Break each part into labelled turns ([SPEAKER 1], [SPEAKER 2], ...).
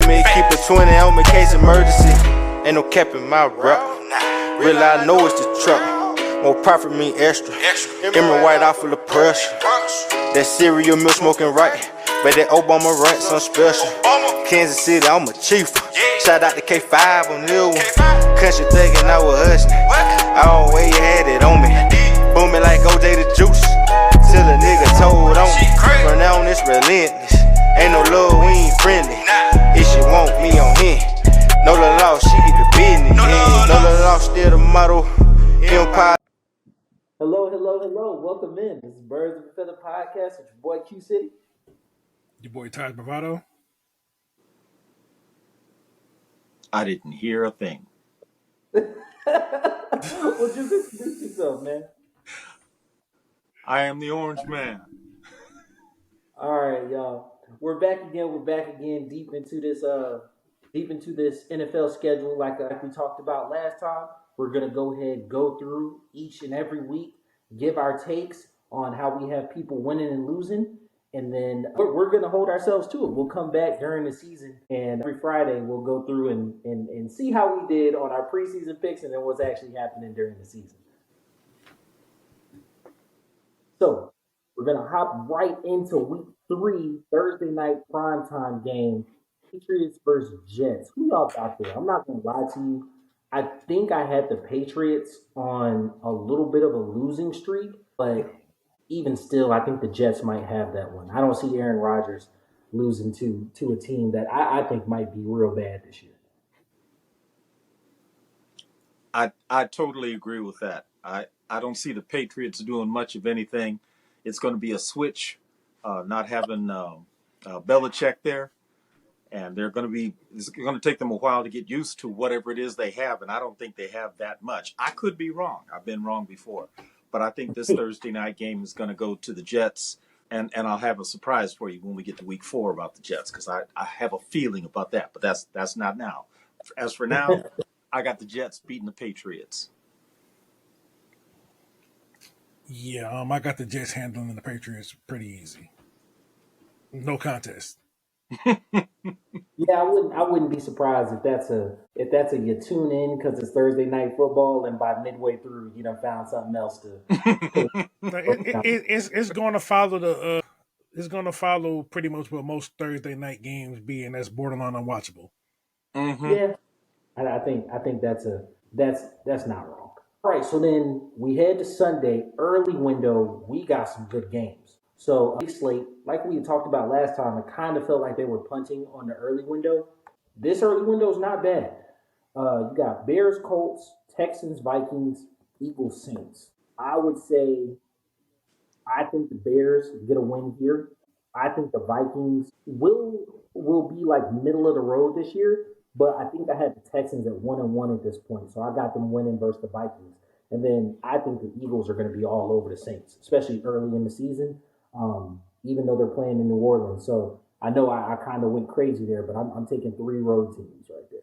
[SPEAKER 1] me, keep a 20 on me, case emergency. Ain't no cap in my rap. Really, I know it's the truck. More profit mean extra. Emerald white off full of pressure. That cereal milk smoking right. But that Obama rant some special. Kansas City, I'm a chief. Shout out to K5 on this one. Country thinking I was hustling. I always had it on me. Booming like OJ the juice. Till a nigga told on me. From now on, it's relentless. Ain't no love, we ain't friendly. If she want me on him. No the law, she get the business. No the law, still the motto. Empire.
[SPEAKER 2] Hello. Welcome in. This is Birds of a Feather Podcast with your boy Q City.
[SPEAKER 3] Your boy Taj Bravado.
[SPEAKER 4] I didn't hear a thing.
[SPEAKER 2] Well, just introduce yourself, man.
[SPEAKER 4] I am the Orange Man.
[SPEAKER 2] All right, y'all. We're back again, deep into this NFL schedule, like we talked about last time. We're gonna go through each and every week, give our takes on how we have people winning and losing, and then we're gonna hold ourselves to it. We'll come back during the season, and every Friday we'll go through and see how we did on our preseason picks, and then what's actually happening during the season. So we're gonna hop right into week 3, Thursday night primetime game. Patriots versus Jets. Who y'all got there? I'm not gonna lie to you. I think I had the Patriots on a little bit of a losing streak, but even still, I think the Jets might have that one. I don't see Aaron Rodgers losing to a team that I think might be real bad this year.
[SPEAKER 4] I totally agree with that. I don't see the Patriots doing much of anything. It's going to be a switch, not having Belichick there. And it's going to take them a while to get used to whatever it is they have. And I don't think they have that much. I could be wrong. I've been wrong before. But I think this Thursday night game is going to go to the Jets. And I'll have a surprise for you when we get to week 4 about the Jets, because I have a feeling about that. But that's not now. As for now, I got the Jets beating the Patriots.
[SPEAKER 3] Yeah, I got the Jets handling the Patriots pretty easy. No contest.
[SPEAKER 2] Yeah, I wouldn't be surprised if that's a you tune in because it's Thursday night football, and by midway through you done found something else to.
[SPEAKER 3] It's going to follow it's going to follow pretty much what most Thursday night games be, and that's borderline unwatchable.
[SPEAKER 4] Mm-hmm.
[SPEAKER 2] Yeah, I think that's not wrong. All right, so then we head to Sunday, early window. We got some good games. So a big slate, like we had talked about last time, it kind of felt like they were punting on the early window. This early window is not bad. You got Bears, Colts, Texans, Vikings, Eagles, Saints. I would say I think the Bears get a win here. I think the Vikings will be like middle of the road this year, but I think I had the Texans at 1-1 at this point, so I got them winning versus the Vikings. And then I think the Eagles are going to be all over the Saints, especially early in the season, even though they're playing in New Orleans. So I know I kind of went crazy there, but I'm taking 3 road teams right there.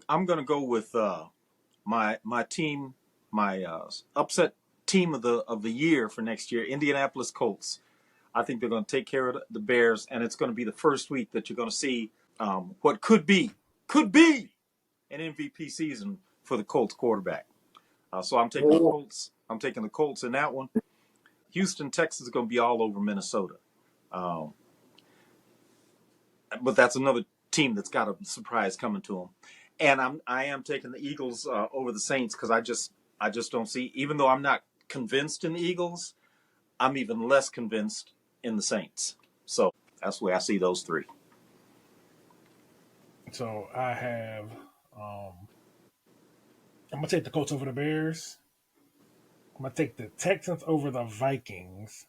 [SPEAKER 4] I'm going to go with my team, my upset team of the year for next year, Indianapolis Colts. I think they're going to take care of the Bears, and it's going to be the first week that you're going to see what could be an MVP season for the Colts quarterback. So I'm taking the Colts. I'm taking the Colts in that one. Houston, Texas is going to be all over Minnesota. But that's another team that's got a surprise coming to them. And I am taking the Eagles over the Saints because I just don't see, even though I'm not convinced in the Eagles, I'm even less convinced in the Saints. So that's the way I see those 3.
[SPEAKER 3] So I have I'm going to take the Colts over the Bears. I'm going to take the Texans over the Vikings.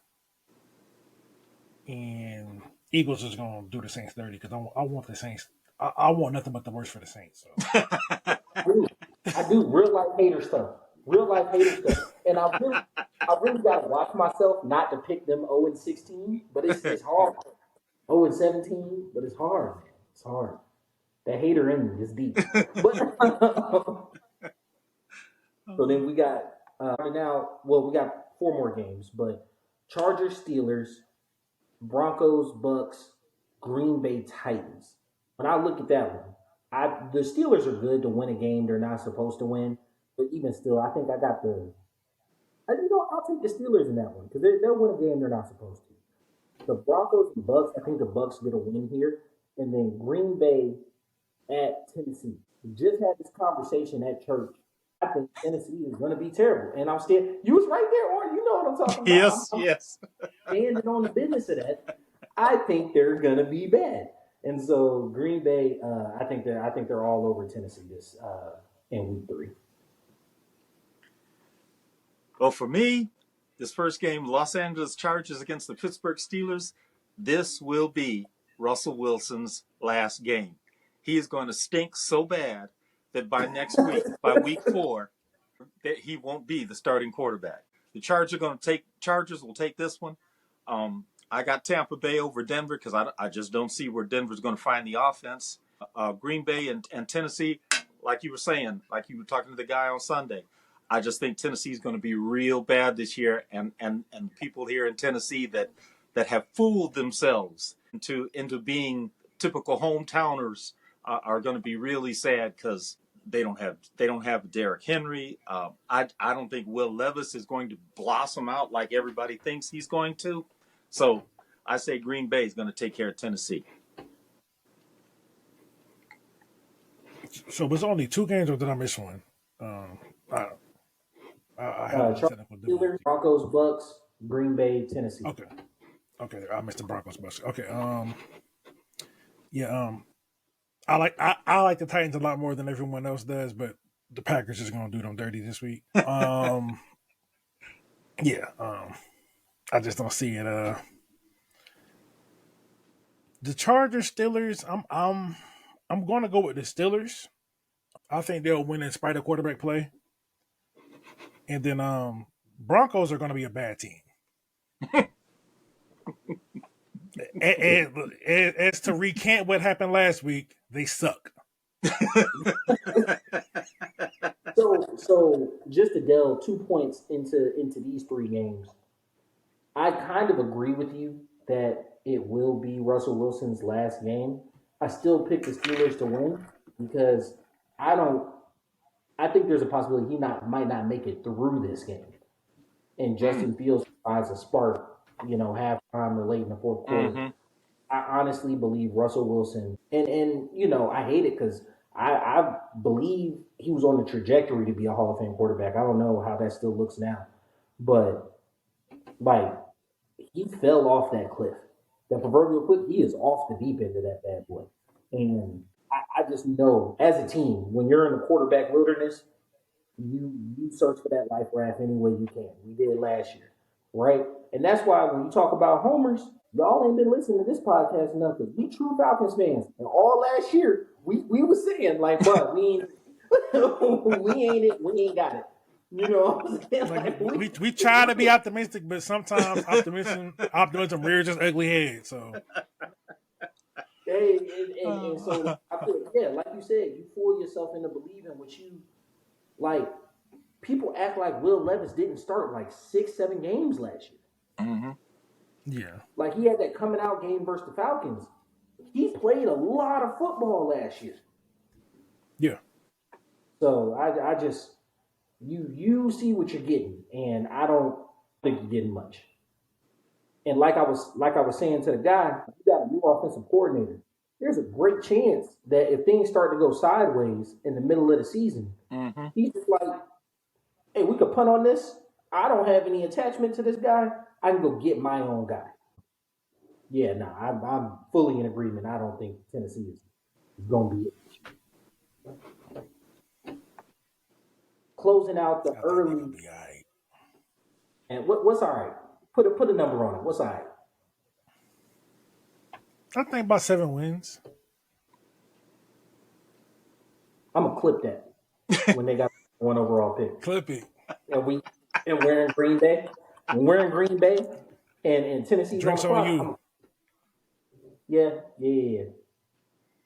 [SPEAKER 3] And Eagles is going to do the Saints dirty because I want the Saints. I want nothing but the worst for the Saints. So.
[SPEAKER 2] I do real life hater stuff. And I really got to watch myself not to pick them 0-16, but it's hard. 0-17, but it's hard, man. It's hard. That hater in me is deep. So then we got we got 4 more games, but Chargers, Steelers, Broncos, Bucks, Green Bay Titans. When I look at that one, the Steelers are good to win a game they're not supposed to win. But even still, I think I got I'll take the Steelers in that one because they'll win a game they're not supposed to. The Broncos and Bucks, I think the Bucks get a win here, and then Green Bay at Tennessee. We just had this conversation at church. I think Tennessee is going to be terrible, and I'm still. You was right there, or you know what I'm talking about.
[SPEAKER 4] Yes, yes.
[SPEAKER 2] Standing on the business of that. I think they're going to be bad, and so Green Bay. I think they're all over Tennessee this in week 3.
[SPEAKER 4] Well, for me, this first game, Los Angeles Chargers against the Pittsburgh Steelers, this will be Russell Wilson's last game. He is going to stink so bad that by next week, by week 4, that he won't be the starting quarterback. The Chargers will take this one. I got Tampa Bay over Denver because I just don't see where Denver's going to find the offense. Green Bay and Tennessee, like you were saying, like you were talking to the guy on Sunday, I just think Tennessee is going to be real bad this year, and people here in Tennessee that have fooled themselves into being typical hometowners are going to be really sad because they don't have Derrick Henry. I don't think Will Levis is going to blossom out like everybody thinks he's going to. So I say Green Bay is going to take care of Tennessee.
[SPEAKER 3] So was it only 2 games, or did I miss one? I have a technical difficulty.
[SPEAKER 2] Broncos, Bucks, Green Bay, Tennessee.
[SPEAKER 3] Okay, I missed the Broncos bus. Okay, yeah, I like the Titans a lot more than everyone else does, but the Packers is gonna do them dirty this week. Yeah, I just don't see it. The Chargers, Steelers. I'm gonna go with the Steelers. I think they'll win in spite of quarterback play. And then Broncos are going to be a bad team. As to recant what happened last week, they suck.
[SPEAKER 2] So just to delve 2 points into these 3 games, I kind of agree with you that it will be Russell Wilson's last game. I still pick the Steelers to win because I think there's a possibility he might not make it through this game. And Justin Fields provides a spark, halftime or late in the fourth quarter. Mm-hmm. I honestly believe Russell Wilson, and I hate it because I believe he was on the trajectory to be a Hall of Fame quarterback. I don't know how that still looks now, but he fell off that cliff, that proverbial cliff. He is off the deep end of that bad boy, and I just know as a team, when you're in the quarterback wilderness, you search for that life raft any way you can. We did last year, right? And that's why when you talk about homers, y'all ain't been listening to this podcast enough because we true Falcons fans. And all last year, we was saying, like, bro, we ain't got it. You know what I'm saying?
[SPEAKER 3] Like, we try to be optimistic, but sometimes optimism rears its ugly head. So.
[SPEAKER 2] And so I feel, like you said, you fool yourself into believing what you like. People act like Will Levis didn't start like 6-7 games last year.
[SPEAKER 3] Mm-hmm. Yeah,
[SPEAKER 2] like he had that coming out game versus the Falcons. He played a lot of football last year.
[SPEAKER 3] Yeah.
[SPEAKER 2] So I just you see what you're getting, and I don't think you're getting much. And like I was saying to the guy, you got a new offensive coordinator. There's a great chance that if things start to go sideways in the middle of the season, mm-hmm. he's just like, hey, we could punt on this. I don't have any attachment to this guy. I can go get my own guy. Yeah, no, I'm fully in agreement. I don't think Tennessee is going to be it. Closing out the early. Right. And what's all right? Put a number on it. What's all right?
[SPEAKER 3] I think about 7 wins.
[SPEAKER 2] I'm gonna clip that when they got 1 overall pick.
[SPEAKER 3] Clip it.
[SPEAKER 2] And we're in Green Bay. When we're in Green Bay and Tennessee's
[SPEAKER 3] drinks on you.
[SPEAKER 2] Yeah.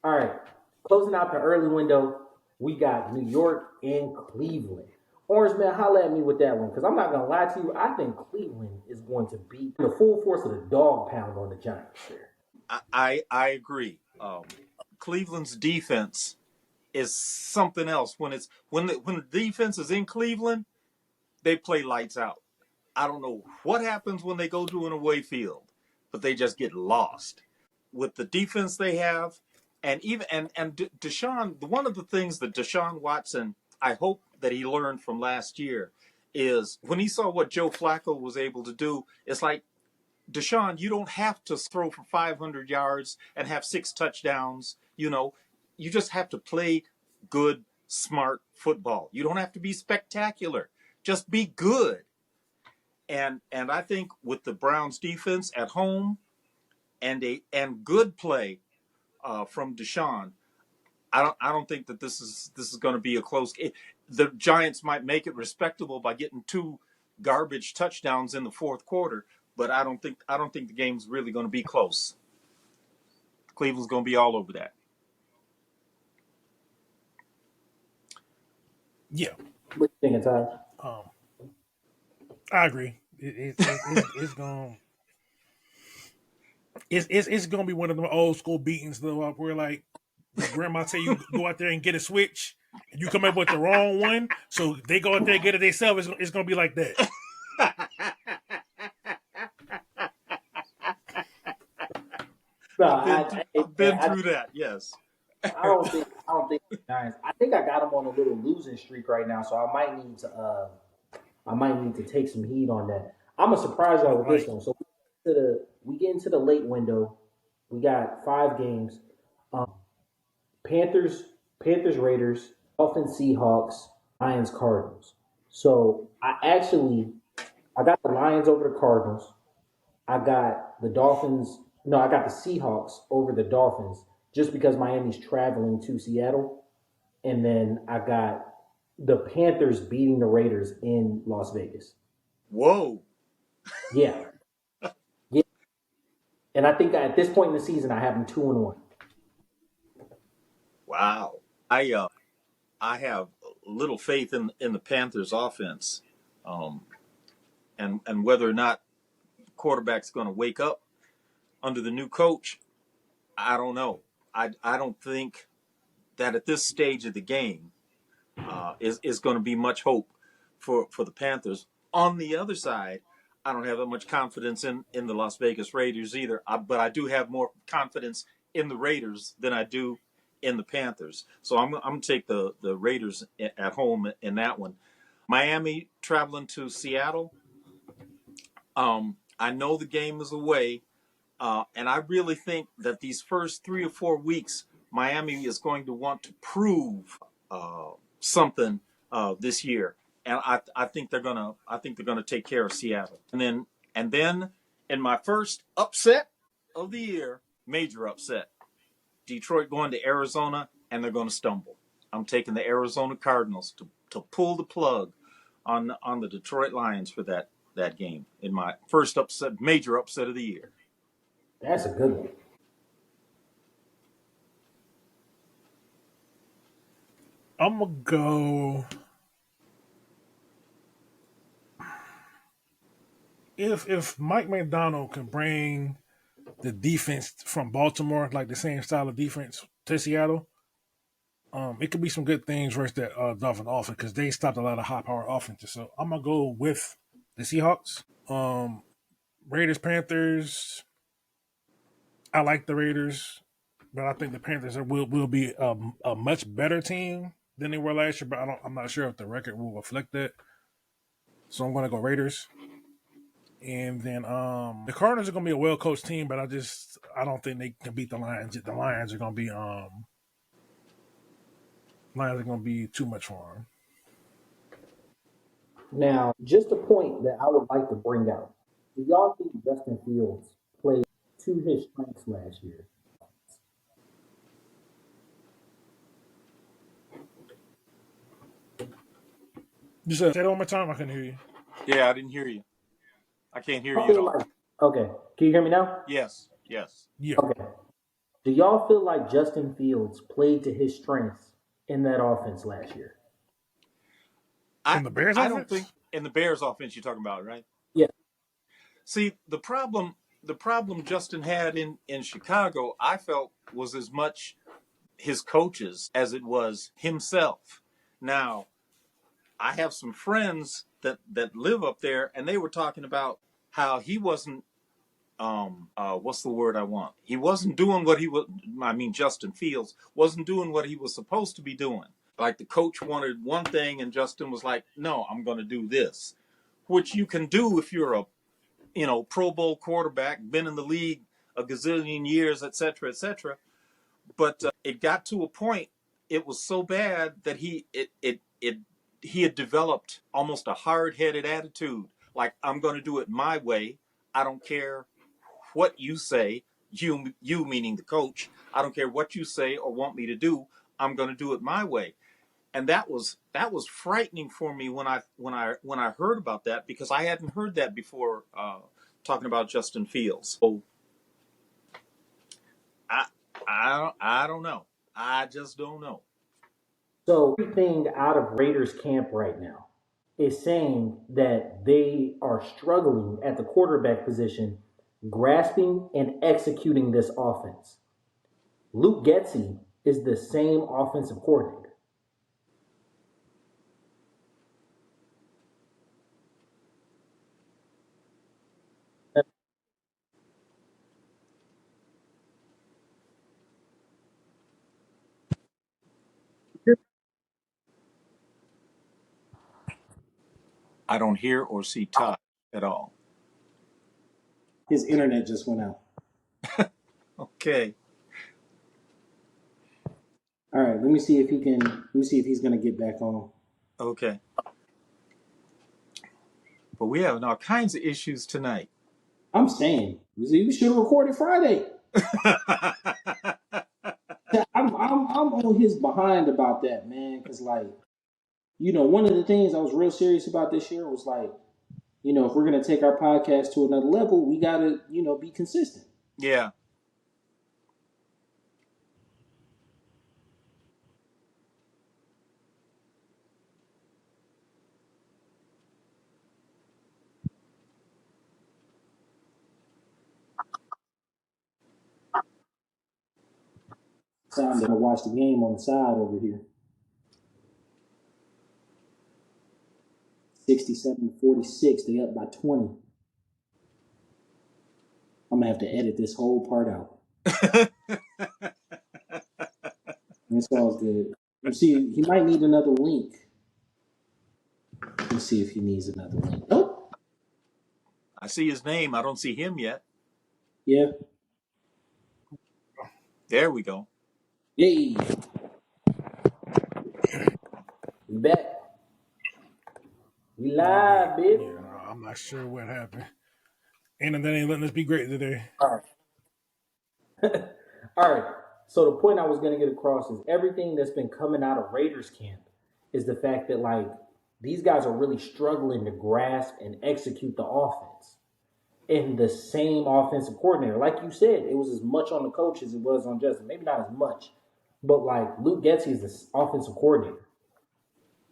[SPEAKER 2] All right. Closing out the early window, we got New York and Cleveland. Orange Man, holla at me with that one, because I'm not gonna lie to you. I think Cleveland is going to beat the full force of the dog pound on the Giants there.
[SPEAKER 4] I agree. Cleveland's defense is something else. When the defense is in Cleveland, they play lights out. I don't know what happens when they go to an away field, but they just get lost with the defense they have. And even and Deshaun, one of the things that Deshaun Watson, I hope that he learned from last year, is when he saw what Joe Flacco was able to do. It's like, Deshaun, you don't have to throw for 500 yards and have 6 touchdowns. You just have to play good, smart football. You don't have to be spectacular. Just be good. And I think with the Browns defense at home and good play from Deshaun, I don't think that this is going to be a close game. The Giants might make it respectable by getting 2 garbage touchdowns in the fourth quarter, but I don't think the game's really going to be close. Cleveland's going to be all over that.
[SPEAKER 3] Yeah.
[SPEAKER 2] What you thinking, Ty?
[SPEAKER 3] I agree. It's going. It's going to be one of the old school beatings though, where like your grandma tell you go out there and get a switch, and you come up with the wrong one, so they go out there and get it themselves. It's going to be like that.
[SPEAKER 2] No,
[SPEAKER 4] I've been through that. Yes.
[SPEAKER 2] I don't think the Giants. I think I got them on a little losing streak right now, so I might need to take some heat on that. I'm gonna surprise y'all with this one. So we get into the late window. We got 5 games. Panthers, Raiders, Dolphins, Seahawks, Lions, Cardinals. So I got the Lions over the Cardinals. I got the Dolphins. No, I got the Seahawks over the Dolphins just because Miami's traveling to Seattle. And then I got the Panthers beating the Raiders in Las Vegas.
[SPEAKER 4] Whoa.
[SPEAKER 2] Yeah. Yeah. And I think at this point in the season, I have them 2-1.
[SPEAKER 4] Wow. I have little faith in the Panthers offense, and whether or not quarterback's going to wake up under the new coach, I don't know. I don't think that at this stage of the game is going to be much hope for the Panthers. On the other side, I don't have that much confidence in the Las Vegas Raiders either. But I do have more confidence in the Raiders than I do in the Panthers. So I'm going to take the Raiders at home in that one. Miami traveling to Seattle. I know the game is away, and I really think that these first 3 or 4 weeks, Miami is going to want to prove something this year, and I think they're gonna take care of Seattle. And then in my first upset of the year, major upset, Detroit going to Arizona, and they're going to stumble. I'm taking the Arizona Cardinals to pull the plug on the Detroit Lions for that game in my first major upset of the year.
[SPEAKER 2] That's a good one.
[SPEAKER 3] I'm gonna go. If Mike McDonald can bring the defense from Baltimore, like the same style of defense, to Seattle, it could be some good things versus that Dolphin offense because they stopped a lot of high power offenses. So I'm gonna go with the Seahawks. Raiders, Panthers. I like the Raiders, but I think the Panthers will be a much better team than they were last year. But I'm not sure if the record will reflect that. So I'm gonna go Raiders. And then the Cardinals are gonna be a well coached team, but I don't think they can beat the Lions. The Lions are gonna be too much for them.
[SPEAKER 2] Now, just a point that I would like to bring out. Do y'all think Justin Fields played to his strengths last year?
[SPEAKER 3] You said say that one more time. I couldn't hear you.
[SPEAKER 4] Yeah, I didn't hear you. I can't hear you at all.
[SPEAKER 2] Okay, can you hear me now?
[SPEAKER 4] Yes.
[SPEAKER 3] Yeah.
[SPEAKER 2] Okay. Do y'all feel like Justin Fields played to his strengths in that offense last year?
[SPEAKER 3] In the Bears
[SPEAKER 4] I don't think
[SPEAKER 3] offense?
[SPEAKER 4] in the Bears offense you're talking about, right?
[SPEAKER 2] Yeah.
[SPEAKER 4] See, the problem Justin had in Chicago, I felt was as much his coaches as it was himself. Now, I have some friends that live up there, and they were talking about how he wasn't what's the word I want? He wasn't doing what he was. I mean, Justin Fields wasn't doing what he was supposed to be doing. Like the coach wanted one thing, and Justin was like, "No, I'm going to do this," which you can do if you're a Pro Bowl quarterback, been in the league a gazillion years, et cetera, et cetera. But it got to a point. It was so bad that he had developed almost a hard-headed attitude. Like, I'm going to do it my way. I don't care what you say. You meaning the coach. I don't care what you say or want me to do. I'm going to do it my way. And that was frightening for me when I heard about that, because I hadn't heard that before, talking about Justin Fields. So I I don't know. I just don't know.
[SPEAKER 2] So everything out of Raiders camp right now is saying that they are struggling at the quarterback position, grasping and executing this offense. Luke Getzey is the same offensive coordinator.
[SPEAKER 4] I don't hear or see Todd at all.
[SPEAKER 2] His internet just went out.
[SPEAKER 4] Okay.
[SPEAKER 2] All right, let me see if he can. Let me see if he's going to get back on.
[SPEAKER 4] Okay. But we have all kinds of issues tonight.
[SPEAKER 2] I'm saying we should have recorded Friday. I'm on his behind about that, man. Because one of the things I was real serious about this year was if we're gonna take our podcast to another level, we gotta be consistent.
[SPEAKER 4] Yeah.
[SPEAKER 2] So I'm gonna watch the game on the side over here. 67-46. They up by 20. I'm gonna have to edit this whole part out. It's all good. Let's see. He might need another link. Let's see if he needs another link. Nope.
[SPEAKER 4] I see his name. I don't see him yet.
[SPEAKER 2] Yeah.
[SPEAKER 4] There we go.
[SPEAKER 2] Yay. We back. We live, baby.
[SPEAKER 3] Yeah, I'm not sure what happened. And then they ain't letting us be great today.
[SPEAKER 2] All right. All right. So the point I was going to get across is everything that's been coming out of Raiders camp is the fact that these guys are really struggling to grasp and execute the offense in the same offensive coordinator. Like you said, it was as much on the coach as it was on Justin. Maybe not as much, but Luke Getzey is the offensive coordinator.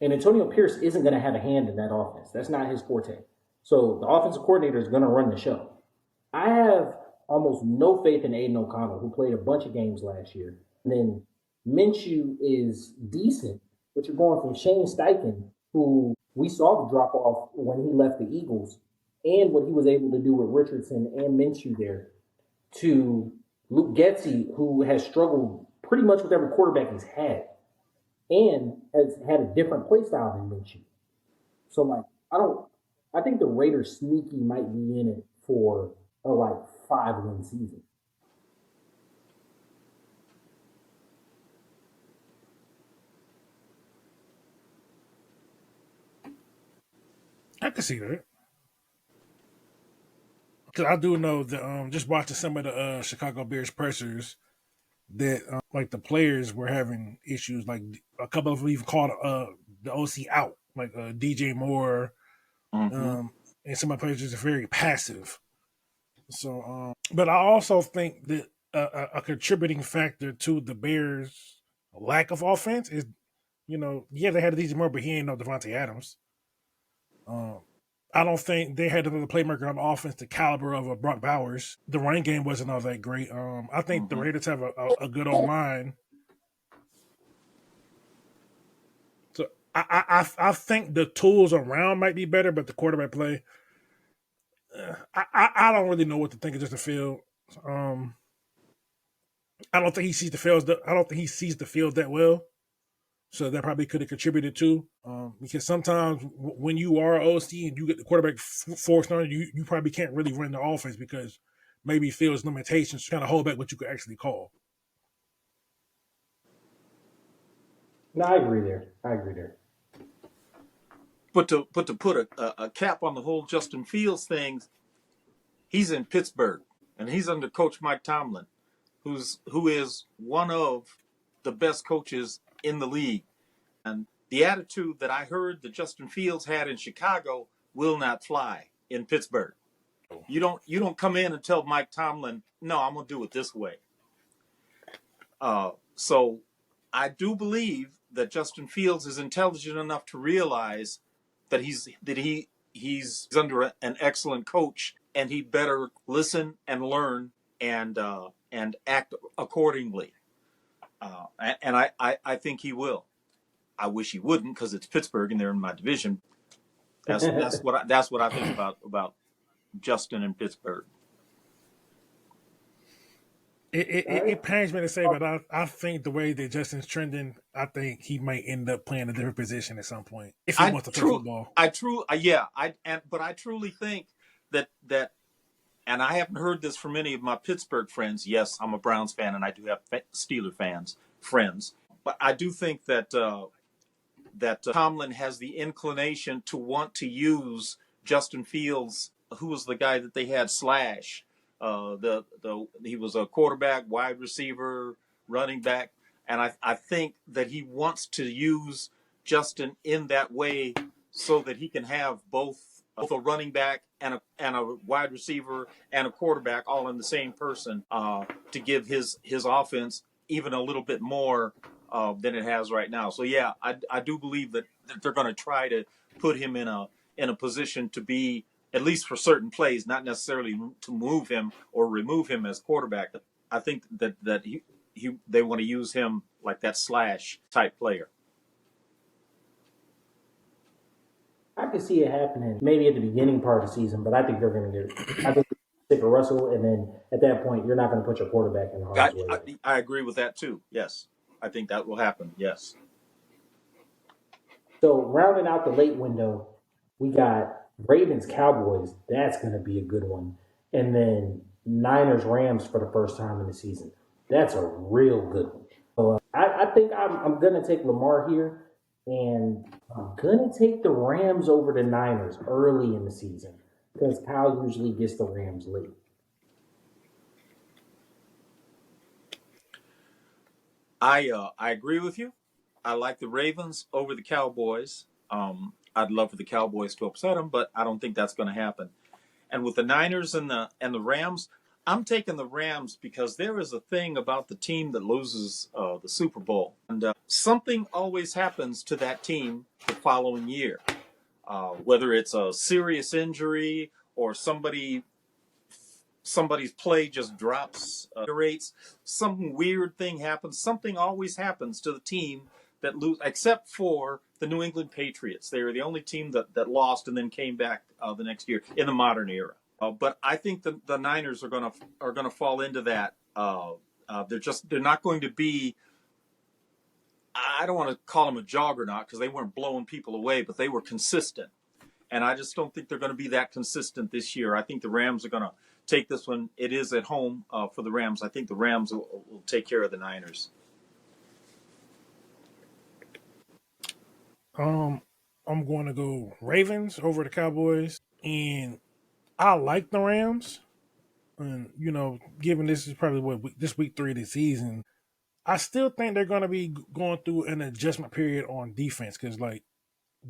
[SPEAKER 2] And Antonio Pierce isn't going to have a hand in that offense. That's not his forte. So the offensive coordinator is going to run the show. I have almost no faith in Aiden O'Connell, who played a bunch of games last year. And then Minshew is decent, but you're going from Shane Steichen, who we saw the drop off when he left the Eagles, and what he was able to do with Richardson and Minshew there, to Luke Getzey, who has struggled pretty much with every quarterback he's had, and has had a different play style than Minshew. So I think the Raiders sneaky might be in it for a 5-win season.
[SPEAKER 3] I can see that. Because I do know that just watching some of the Chicago Bears pressers, that the players were having issues. Like a couple of them even called the OC out, like DJ Moore,
[SPEAKER 4] Mm-hmm.
[SPEAKER 3] and some of the players are very passive. So, but I also think that a contributing factor to the Bears' lack of offense is Yeah, they had DJ Moore, but he ain't no Devontae Adams. I don't think they had another playmaker on offense the caliber of a Brock Bowers. The running game wasn't all that great. I think the Raiders have a good old line. So I think the tools around might be better, but the quarterback play, I don't really know what to think of Justin Field. I don't think he sees the field. I don't think he sees the field that well. So that probably could have contributed too. Because sometimes when you are OC and you get the quarterback forced on you probably can't really run the offense because maybe Field's limitations kind of hold back what you could actually call.
[SPEAKER 2] No, I agree there.
[SPEAKER 4] But to put a cap on the whole Justin Fields thing, he's in Pittsburgh and he's under Coach Mike Tomlin, who is one of the best coaches in the league. And the attitude that I heard that Justin Fields had in Chicago will not fly in Pittsburgh. You don't come in and tell Mike Tomlin, no, I'm gonna do it this way. So I do believe that Justin Fields is intelligent enough to realize that he's under an excellent coach, and he better listen and learn and act accordingly. And I think he will. I wish he wouldn't because it's Pittsburgh and they're in my division. That's what I think about Justin and Pittsburgh.
[SPEAKER 3] It pains me to say, but I think the way that Justin's trending, I think he might end up playing a different position at some point if he wants to play football.
[SPEAKER 4] I truly think that, and I haven't heard this from any of my Pittsburgh friends. Yes, I'm a Browns fan, and I do have Steeler friends, but I do think that Tomlin has the inclination to want to use Justin Fields, who was the guy that they had slash. He was a quarterback, wide receiver, running back, and I think that he wants to use Justin in that way so that he can have both a running back and a wide receiver and a quarterback all in the same person to give his offense even a little bit more than it has right now. So yeah, I do believe that they're going to try to put him in a position to be, at least for certain plays, not necessarily to move him or remove him as quarterback. I think that they want to use him like that slash type player.
[SPEAKER 2] I could see it happening maybe at the beginning part of the season, but I think they're going to get it. I think stick a Russell, and then at that point, you're not going to put your quarterback in harm's way.
[SPEAKER 4] I agree with that too. Yes, I think that will happen. Yes.
[SPEAKER 2] So rounding out the late window, we got Ravens Cowboys. That's going to be a good one, and then Niners Rams for the first time in the season. That's a real good one. So I think I'm going to take Lamar here, and I'm going to take the Rams over the Niners early in the season because Kyle usually gets the Rams late.
[SPEAKER 4] I agree with you. I like the Ravens over the Cowboys. I'd love for the Cowboys to upset them, but I don't think that's going to happen. And with the Niners and the Rams, I'm taking the Rams because there is a thing about the team that loses the Super Bowl, and something always happens to that team the following year, whether it's a serious injury or somebody's play just drops rates. Some weird thing happens. Something always happens to the team that lose, except for the New England Patriots. They were the only team that lost and then came back the next year in the modern era. But I think the Niners are gonna fall into that. They're not going to be. I don't want to call them a juggernaut because they weren't blowing people away, but they were consistent. And I just don't think they're going to be that consistent this year. I think the Rams are going to take this one. It is at home for the Rams. I think the Rams will take care of the Niners.
[SPEAKER 3] I'm going to go Ravens over the Cowboys, and I like the Rams. And given this is probably this week 3 of the season, I still think they're going to be going through an adjustment period on defense because, like,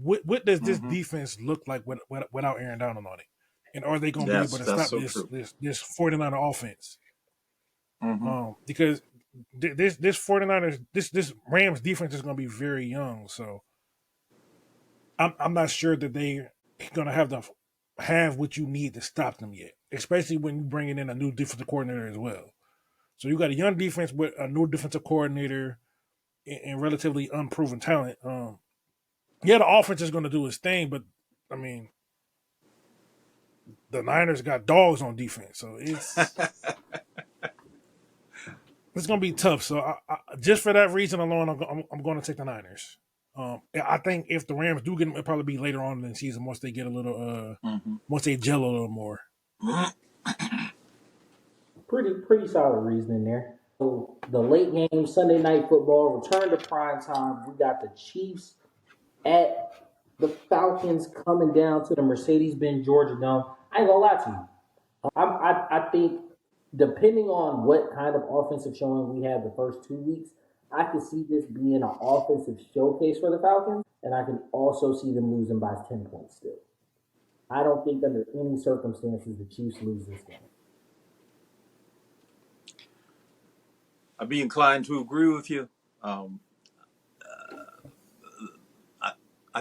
[SPEAKER 3] what does this defense look like without Aaron Donald on it? And are they going to be able to stop this 49er offense? Because this 49ers, this Rams defense is going to be very young. So I'm not sure that they're going to have what you need to stop them yet, especially when you're bringing in a new defensive coordinator as well. So you got a young defense with a new defensive coordinator and relatively unproven talent. Yeah, the offense is going to do its thing, but I mean, the Niners got dogs on defense, so it's going to be tough. So just for that reason alone, I'm going to take the Niners. I think if the Rams do get them, it'll probably be later on in the season once they get a little, once they gel a little more.
[SPEAKER 2] Pretty solid reasoning there. So the late game, Sunday night football, return to prime time. We got the Chiefs at the Falcons coming down to the Mercedes-Benz Georgia Dome. I ain't gonna lie to you. I think depending on what kind of offensive showing we have the first 2 weeks, I can see this being an offensive showcase for the Falcons, and I can also see them losing by 10 points still. I don't think under any circumstances the Chiefs lose this game.
[SPEAKER 4] I'd be inclined to agree with you. I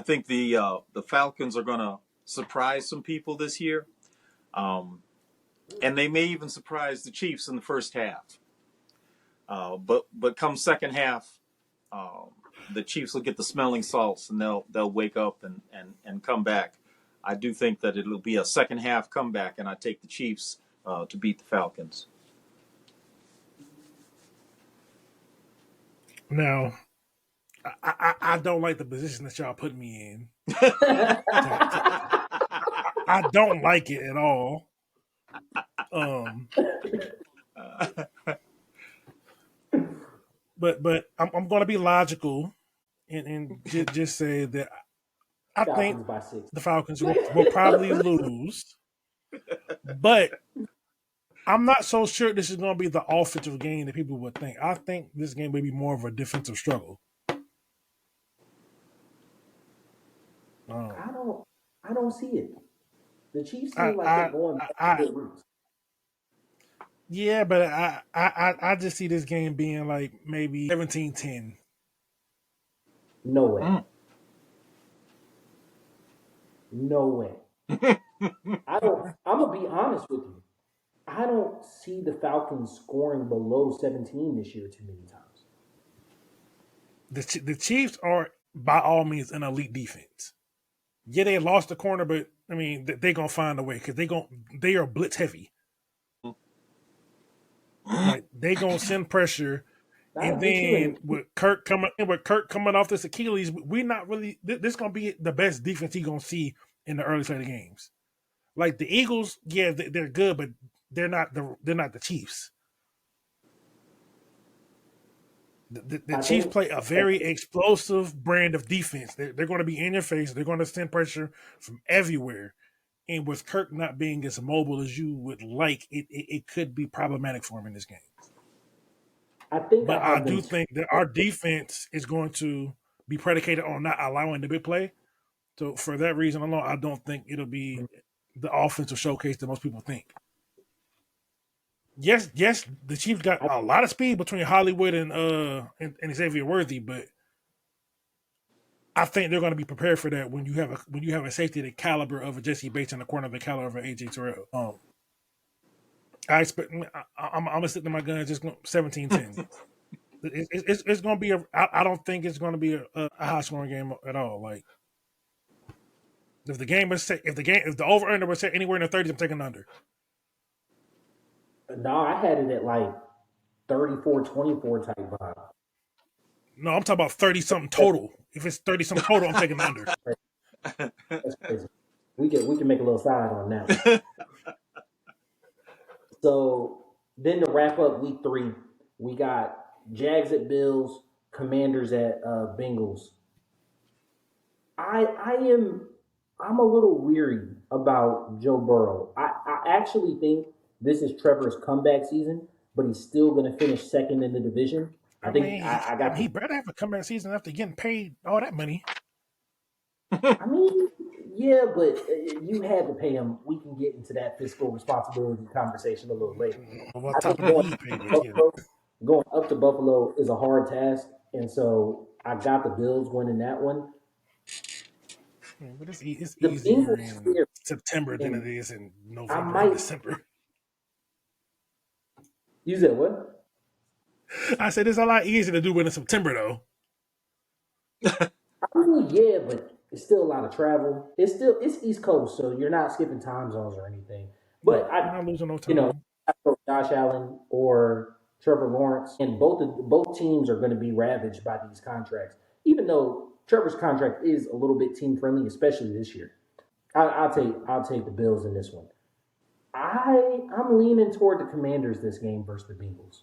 [SPEAKER 4] think the Falcons are going to surprise some people this year, and they may even surprise the Chiefs in the first half. But come second half, the Chiefs will get the smelling salts and they'll wake up and come back. I do think that it'll be a second half comeback, and I take the Chiefs to beat the Falcons.
[SPEAKER 3] Now, I don't like the position that y'all put me in. I don't like it at all. But I'm going to be logical and just say that I think the Falcons will probably lose, but I'm not so sure this is going to be the offensive game that people would think. I think this game may be more of a defensive struggle.
[SPEAKER 2] I don't see it. The Chiefs seem like they're going back to their roots.
[SPEAKER 3] Yeah, but I just see this game being like maybe 17-10.
[SPEAKER 2] No way. No way. I'm gonna be honest with you. I don't see the Falcons scoring below 17 this year too many times.
[SPEAKER 3] The Chiefs are by all means an elite defense. Yeah, they lost the corner, but I mean they're gonna find a way because they are blitz heavy. Like they gonna send pressure, and then with Kirk coming off this Achilles, we're not really. This gonna be the best defense he's gonna see in the early side of games. Like the Eagles, yeah, they're good, but they're not the Chiefs. The Chiefs play a very explosive brand of defense. They're going to be in your face. They're going to send pressure from everywhere. And with Kirk not being as mobile as you would like, it could be problematic for him in this game. I do think that our defense is going to be predicated on not allowing the big play. So for that reason alone, I don't think it'll be the offensive showcase that most people think. Yes, the Chiefs got a lot of speed between Hollywood and Xavier Worthy, but I think they're going to be prepared for that when you have a safety the caliber of a Jesse Bates and a corner the caliber of AJ Terrell. I expect I'm gonna stick to my guns. Just 17-10. It's going to be I don't think it's going to be a high scoring game at all. Like if the over under was set anywhere in the 30s, I'm taking under.
[SPEAKER 2] No, I had it at like 34-24 type vibe.
[SPEAKER 3] No, I'm talking about 30-something total. If it's 30-something total, I'm taking under.
[SPEAKER 2] That's crazy. We can make a little side on that. So then to wrap up week 3, we got Jags at Bills, Commanders at Bengals. I'm a little weary about Joe Burrow. I actually think this is Trevor's comeback season, but he's still going to finish second in the division.
[SPEAKER 3] He better have a comeback season after getting paid all that money.
[SPEAKER 2] I mean, yeah, but you had to pay him. We can get into that fiscal responsibility conversation a little later. Going up to Buffalo is a hard task, and so I got the Bills winning that one.
[SPEAKER 3] Yeah, but it's
[SPEAKER 2] The
[SPEAKER 3] easier
[SPEAKER 2] Bengals
[SPEAKER 3] in
[SPEAKER 2] scare
[SPEAKER 3] September
[SPEAKER 2] me,
[SPEAKER 3] than
[SPEAKER 2] and
[SPEAKER 3] it is in
[SPEAKER 2] I
[SPEAKER 3] November and
[SPEAKER 2] might
[SPEAKER 3] December.
[SPEAKER 2] use that what?
[SPEAKER 3] I said it's a lot easier to do it in September though.
[SPEAKER 2] I mean, yeah, but it's still a lot of travel. It's East Coast, so you're not skipping time zones or anything.
[SPEAKER 3] Yeah,
[SPEAKER 2] But
[SPEAKER 3] you're
[SPEAKER 2] I,
[SPEAKER 3] not losing no
[SPEAKER 2] you know,
[SPEAKER 3] time.
[SPEAKER 2] Josh Allen or Trevor Lawrence, and both teams are going to be ravaged by these contracts. Even though Trevor's contract is a little bit team friendly, especially this year. I'll take the Bills in this one. I'm leaning toward the Commanders this game versus the Bengals.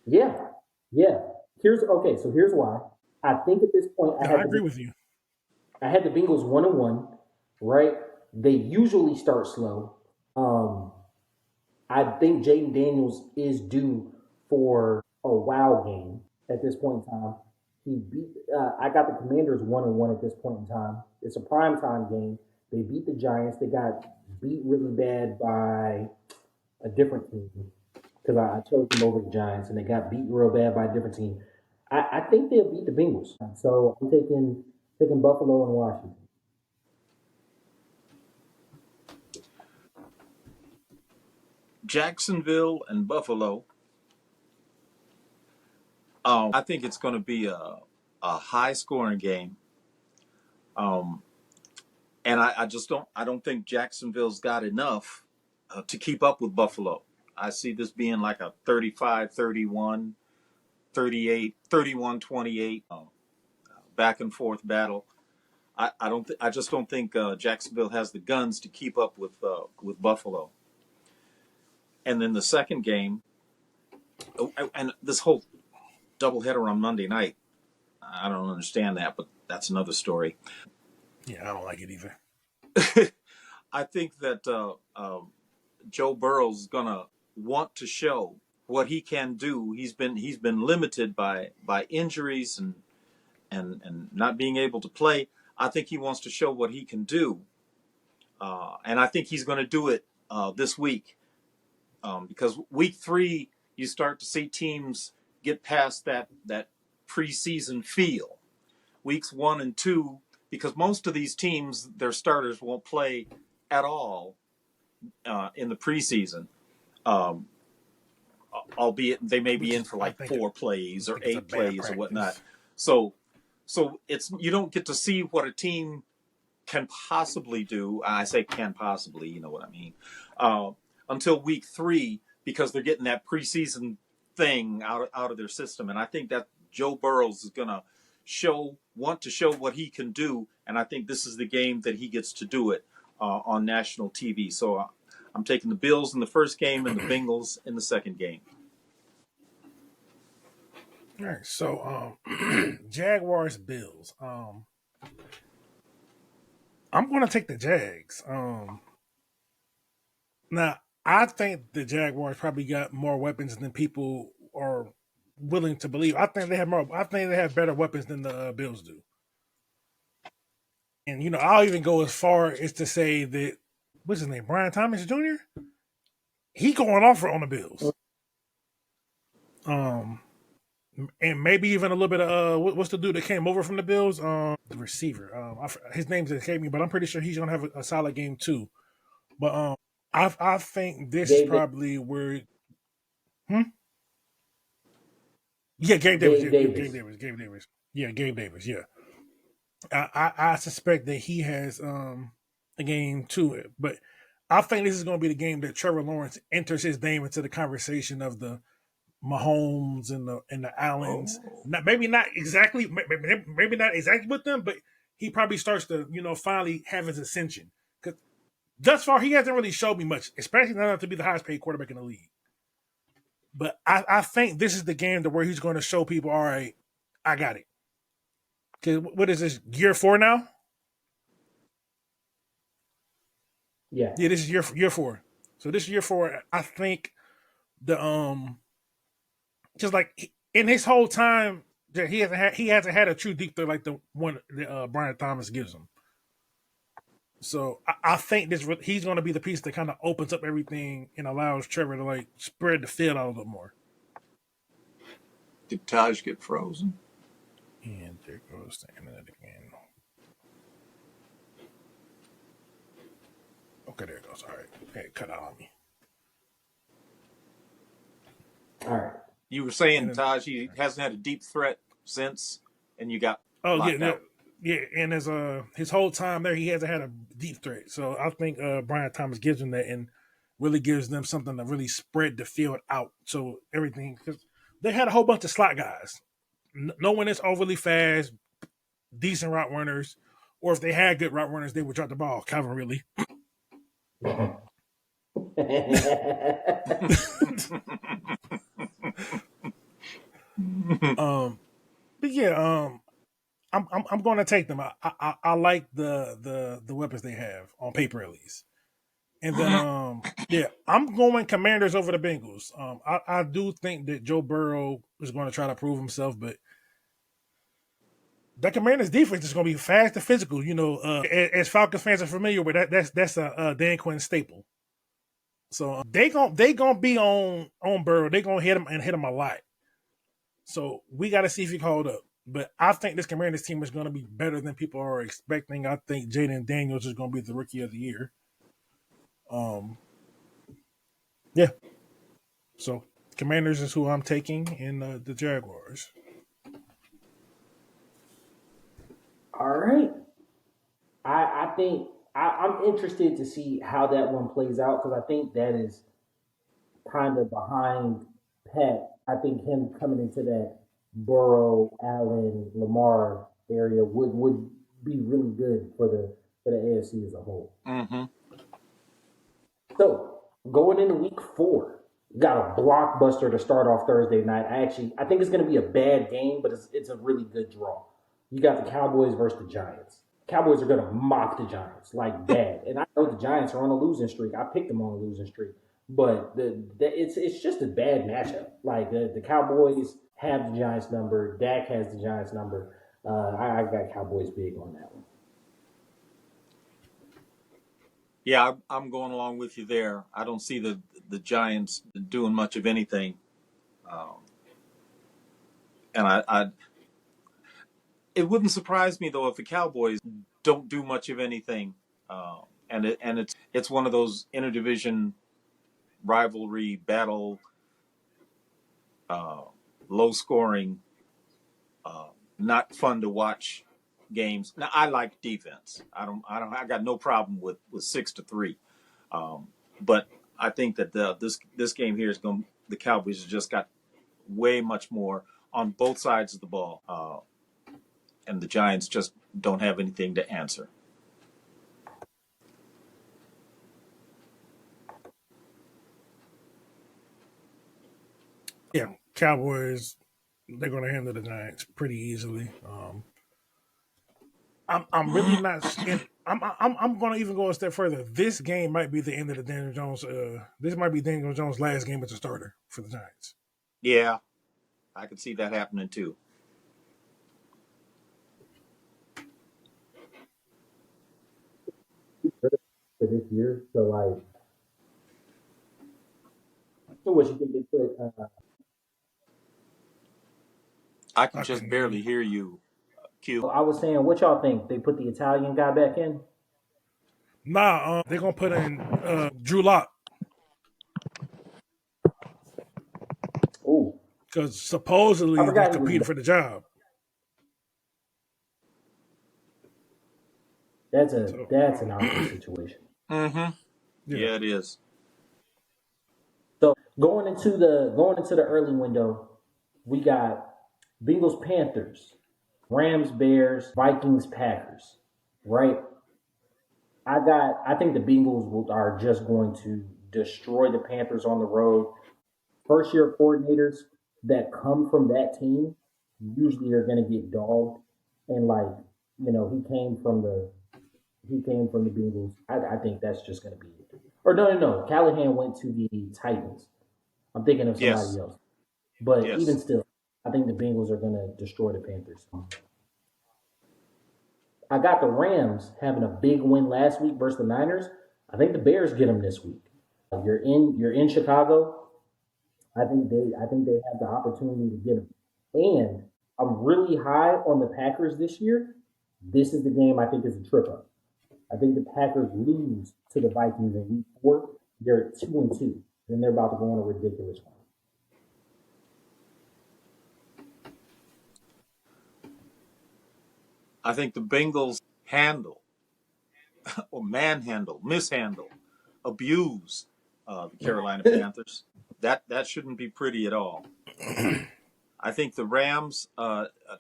[SPEAKER 2] Yeah, yeah. Here's okay. So here's why. I think at this point
[SPEAKER 3] No, I agree with you.
[SPEAKER 2] I had the Bengals 1-1, right? They usually start slow. Um, I think Jaden Daniels is due for a wow game at this point in time. He beat. I got the Commanders 1-1 at this point in time. It's a prime time game. They beat the Giants. They got beat really bad by a different team because I chose them over the Giants, and they got beat real bad by a different team. I think they'll beat the Bengals. So I'm taking Buffalo and Washington.
[SPEAKER 4] Jacksonville and Buffalo. I think it's going to be a high scoring game. Um, and I just don't think Jacksonville's got enough to keep up with Buffalo. I see this being like a 35-31, 38, 31-28 back and forth battle. I just don't think Jacksonville has the guns to keep up with Buffalo. And then the second game, and this whole doubleheader on Monday night, I don't understand that, but that's another story.
[SPEAKER 3] Yeah, I don't like it either.
[SPEAKER 4] I think that Joe Burrow's is gonna want to show what he can do. He's been limited by injuries and not being able to play. I think he wants to show what he can do, and I think he's going to do it this week because week 3 you start to see teams get past that preseason feel. Weeks 1 and 2, because most of these teams their starters won't play at all in the preseason. Um, Albeit they may
[SPEAKER 3] Which
[SPEAKER 4] be in
[SPEAKER 3] is,
[SPEAKER 4] for like 4 plays or
[SPEAKER 3] it's a
[SPEAKER 4] eight
[SPEAKER 3] bad
[SPEAKER 4] plays or whatnot.
[SPEAKER 3] practice.
[SPEAKER 4] So, so it's you don't get to see what a team can possibly do. I say can possibly, you know what I mean, uh, until week 3 because they're getting that preseason thing out of their system. And I think that Joe Burrows is gonna want to show what he can do, and I think this is the game that he gets to do it on national TV. So I'm taking the Bills in the first game and the Bengals in the second game.
[SPEAKER 3] All right, so Jaguars Bills. I'm going to take the Jags. Now I think the Jaguars probably got more weapons than people are willing to believe. I think they have more. I think they have better weapons than the Bills do. And I'll even go as far as to say that what's his name, Brian Thomas Jr. He going off on the Bills. Um, and maybe even a little bit of what's the dude that came over from the Bills? The receiver. His name's escaped me, but I'm pretty sure he's gonna have a solid game too. But I think this is
[SPEAKER 2] Gabe,
[SPEAKER 3] probably where. Hmm? Yeah, Gabe Davis.
[SPEAKER 2] Gabe
[SPEAKER 3] Yeah,
[SPEAKER 2] Davis.
[SPEAKER 3] Gabe Davis. Yeah, Gabe Davis. Yeah, I suspect that he has a game to it, but I think this is going to be the game that Trevor Lawrence enters his name into the conversation of the Mahomes and the Allens.
[SPEAKER 4] Oh.
[SPEAKER 3] Maybe not exactly, maybe not exactly with them, but he probably starts to finally have his ascension because thus far he hasn't really showed me much, especially not to be the highest paid quarterback in the league. But I think this is the game to where he's going to show people, all right, I got it. Because what is this, year 4 now?
[SPEAKER 2] Yeah.
[SPEAKER 3] Yeah, this is year 4. So this is year 4. I think the just like in his whole time that he hasn't had a true deep threat like the one that Brian Thomas gives him. So I think he's going to be the piece that kind of opens up everything and allows Trevor to like spread the field out a little more.
[SPEAKER 4] Did Taj get frozen?
[SPEAKER 3] And there goes the internet again. Okay, there it goes. All right. Okay, cut out on me.
[SPEAKER 2] All right.
[SPEAKER 4] You were saying Taj, he hasn't had a deep threat since, and you got locked out.
[SPEAKER 3] Yeah, and his whole time there, he hasn't had a deep threat. So I think Brian Thomas gives him that and really gives them something to really spread the field out. So everything, because they had a whole bunch of slot guys. No one is overly fast, decent route runners, or if they had good route runners, they would drop the ball. Calvin really. But yeah, I'm going to take them. I like the weapons they have on paper at least. And then yeah, I'm going Commanders over the Bengals. I do think that Joe Burrow is going to try to prove himself, but that Commanders defense is going to be fast and physical. You know, as Falcons fans are familiar with that's a Dan Quinn staple. So they gonna be on Burrow. They gonna hit him a lot. So we got to see if he can hold up. But I think this Commanders team is going to be better than people are expecting. I think Jaden Daniels is going to be the Rookie of the Year. Yeah. So Commanders is who I'm taking, and the Jaguars.
[SPEAKER 2] All right. I think I'm interested to see how that one plays out because I think that is kind of behind Pat. I think him coming into that Burrow, Allen, Lamar area would be really good for the AFC as a whole.
[SPEAKER 4] Mm-hmm.
[SPEAKER 2] So going into week 4, got a blockbuster to start off Thursday night. I think it's going to be a bad game, but it's a really good draw. You got the Cowboys versus the Giants. Cowboys are going to mock the Giants like bad, and I know the Giants are on a losing streak. I picked them on a losing streak, but it's just a bad matchup. Like the Cowboys have the Giants number. Dak has the Giants number. I got Cowboys big on that one.
[SPEAKER 4] Yeah, I'm going along with you there. I don't see the Giants doing much of anything, and I it wouldn't surprise me though if the Cowboys don't do much of anything, and it's one of those interdivision rivalry battle, low scoring, not fun to watch games. Now I like defense. I got no problem with 6-3, but I think that this game here is going. The Cowboys have just got way much more on both sides of the ball, and the Giants just don't have anything to answer.
[SPEAKER 3] Yeah, Cowboys. They're going to handle the Giants pretty easily. I'm really not. I'm going to even go a step further. This game might be the end of the Daniel Jones. This might be Daniel Jones' last game as a starter for the Giants.
[SPEAKER 4] Yeah, I could see that happening too.
[SPEAKER 2] For this year, so what you think they put?
[SPEAKER 4] I can just barely hear you, Q.
[SPEAKER 2] I was saying, what y'all think? They put the Italian guy back in?
[SPEAKER 3] Nah, they're gonna put in Drew Lock.
[SPEAKER 2] Ooh,
[SPEAKER 3] because supposedly they're competing for the job.
[SPEAKER 2] That's an awkward situation.
[SPEAKER 4] Mm-hmm. Yeah, it is.
[SPEAKER 2] So going into the early window, we got Bengals Panthers, Rams Bears, Vikings Packers. Right? I think the Bengals are just going to destroy the Panthers on the road. First year coordinators that come from that team usually are going to get dogged, and he came from the Bengals. I think that's just going to be it. Or no. Callahan went to the Titans. I'm thinking of somebody else. But even still, I think the Bengals are going to destroy the Panthers. I got the Rams having a big win last week versus the Niners. I think the Bears get them this week. You're in Chicago. I think they have the opportunity to get them. And I'm really high on the Packers this year. This is the game I think is a trip up. I think the Packers lose to the Vikings in week 4. They're at 2-2. Then they're about to go on a ridiculous run.
[SPEAKER 4] I think the Bengals handle or manhandle, mishandle, abuse the Carolina Panthers. That shouldn't be pretty at all. I think the Rams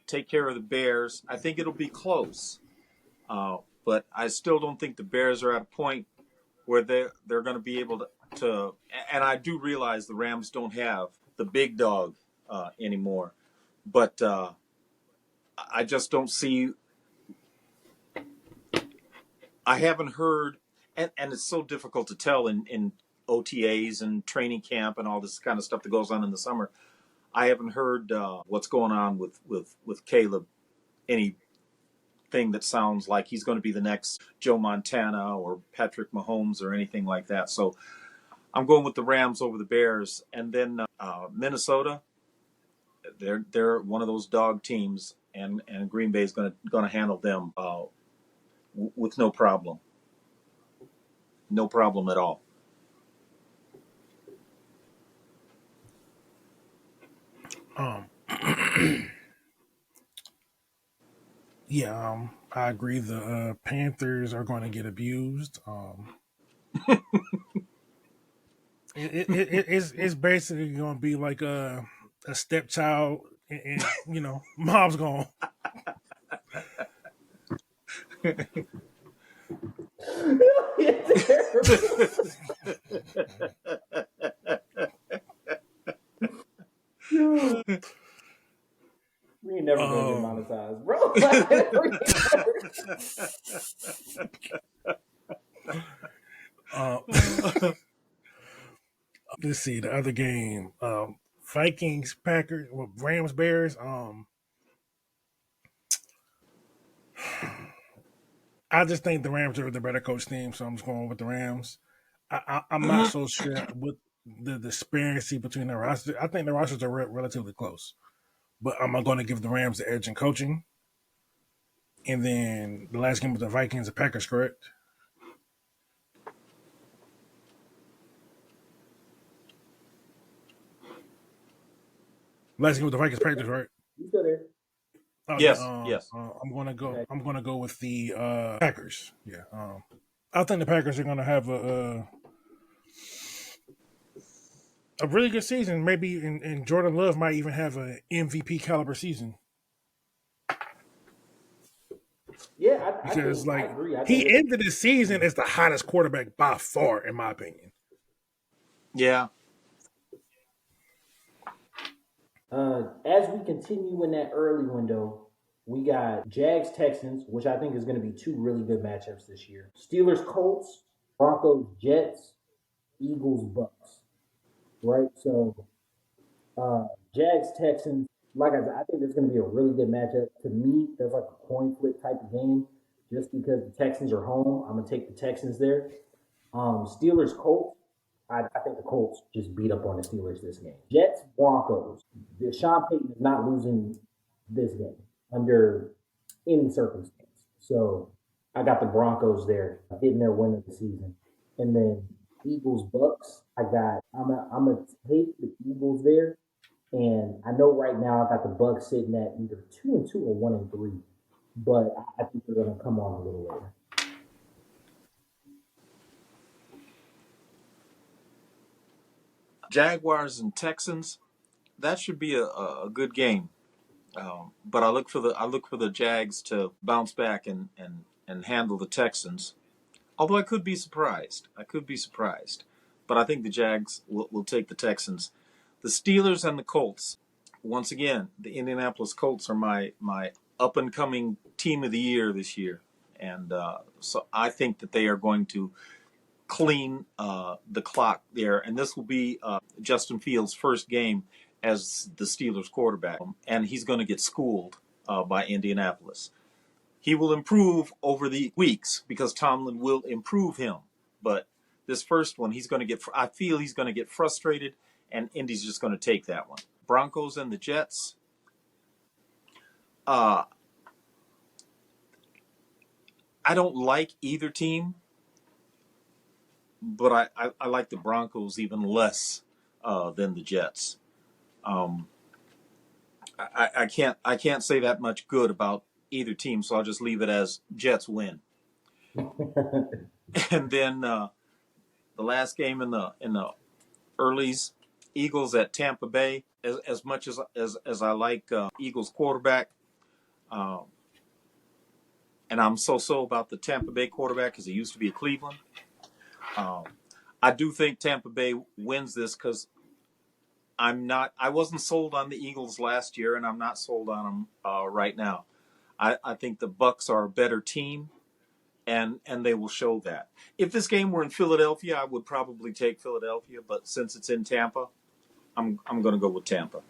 [SPEAKER 4] take care of the Bears. I think it'll be close, but I still don't think the Bears are at a point where they're going to be able to. And I do realize the Rams don't have the big dog anymore, but I just don't see. I haven't heard, and it's so difficult to tell in OTAs and training camp and all this kind of stuff that goes on in the summer. I haven't heard what's going on with Caleb. Anything that sounds like he's going to be the next Joe Montana or Patrick Mahomes or anything like that. So I'm going with the Rams over the Bears, and then Minnesota. They're one of those dog teams, and Green Bay is going to handle them with no problem. No problem at all.
[SPEAKER 3] Um, yeah, I agree. The Panthers are going to get abused. It's basically going to be like a stepchild, and mom's gone.
[SPEAKER 2] It's terrible. We ain't never gonna get monetized, bro.
[SPEAKER 3] Let's see the other game. Vikings, Packers, Rams, Bears. I just think the Rams are the better coach team, so I'm just going with the Rams. I'm not so sure what the disparity between the rosters. I think the rosters are relatively close, but I'm going to give the Rams the edge in coaching. And then the last game was the Vikings and Packers, correct? Last game with the Vikings, Packers, right?
[SPEAKER 2] You still there?
[SPEAKER 3] Oh
[SPEAKER 4] Yes,
[SPEAKER 3] yeah.
[SPEAKER 4] yes.
[SPEAKER 3] I'm gonna go.
[SPEAKER 2] Okay.
[SPEAKER 3] I'm gonna go with the Packers. Yeah. I think the Packers are gonna have a really good season. Maybe, and Jordan Love might even have an MVP caliber season
[SPEAKER 2] Yeah, I
[SPEAKER 3] because,
[SPEAKER 2] think I
[SPEAKER 3] like,
[SPEAKER 2] agree. I think
[SPEAKER 3] he ended the season as the hottest quarterback by far, in my opinion.
[SPEAKER 4] Yeah.
[SPEAKER 2] as we continue in that early window, we got Jags Texans, which I think is going to be two really good matchups this year. Steelers Colts, Broncos Jets, Eagles Bucks. Right, so Jags Texans. Like I said, I think it's going to be a really good matchup. To me, that's like a coin flip type of game. Just because the Texans are home, I'm gonna take the Texans there. Steelers Colts. I think the Colts just beat up on the Steelers this game. Jets Broncos. Sean Payton is not losing this game under any circumstance. So I got the Broncos there getting their win of the season, and then Eagles Bucks. I'm gonna take the Eagles there, and I know right now I got the Bucks sitting at either 2-2 or 1-3, but I think they're gonna come on a little later.
[SPEAKER 4] Jaguars and Texans. That should be a good game. But I look for the Jags to bounce back and handle the Texans. Although I could be surprised. I could be surprised. But I think the Jags will take the Texans. The Steelers and the Colts. Once again, the Indianapolis Colts are my up and coming team of the year this year, and so I think that they are going to clean the clock there. And this will be Justin Fields' first game as the Steelers quarterback, and he's going to get schooled by Indianapolis. He will improve over the weeks because Tomlin will improve him. But this first one, I feel he's going to get frustrated, and Indy's just going to take that one. Broncos and the Jets. I don't like either team, but I like the Broncos even less than the Jets. I can't say that much good about either team, so I'll just leave it as Jets win. And then the last game in the earlies, Eagles at Tampa Bay. As much as I like Eagles quarterback, and I'm so about the Tampa Bay quarterback because he used to be at Cleveland. I do think Tampa Bay wins this because I wasn't sold on the Eagles last year, and I'm not sold on them right now. I think the Bucs are a better team, and they will show that. If this game were in Philadelphia, I would probably take Philadelphia, but since it's in Tampa, I'm going to go with Tampa.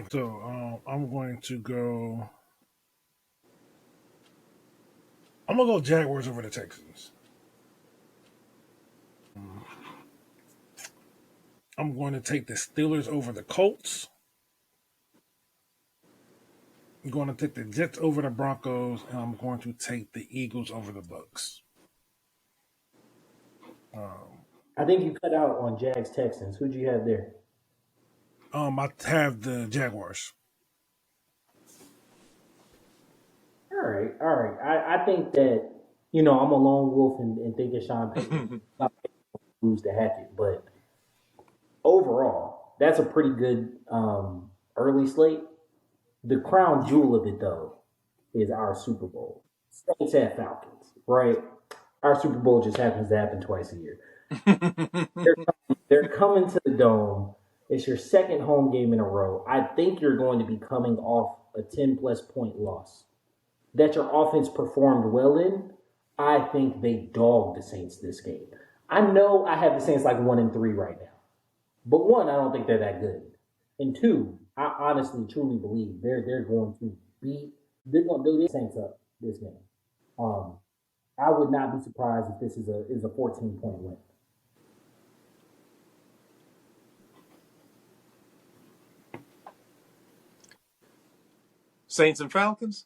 [SPEAKER 3] So I'm going to go. I'm gonna go Jaguars over the Texans. I'm going to take the Steelers over the Colts. I'm going to take the Jets over the Broncos, and I'm going to take the Eagles over the Bucks.
[SPEAKER 2] I think you cut out on Jags Texans. Who'd you have there?
[SPEAKER 3] I have the Jaguars.
[SPEAKER 2] All right, all right. I think that I'm a lone wolf and thinking Sean Payton lose to Hackett, but overall, that's a pretty good early slate. The crown jewel of it, though, is our Super Bowl. Saints at Falcons, right? Our Super Bowl just happens to happen twice a year. They're coming to the Dome. It's your second home game in a row. I think you're going to be coming off a 10-plus point loss that your offense performed well in. I think they dogged the Saints this game. I know I have the Saints like 1-3 right now, but one, I don't think they're that good, and two, I honestly truly believe they're going to beat they're going to do the Saints up this game. Um, I would not be surprised if this is a 14-point win.
[SPEAKER 4] Saints and Falcons?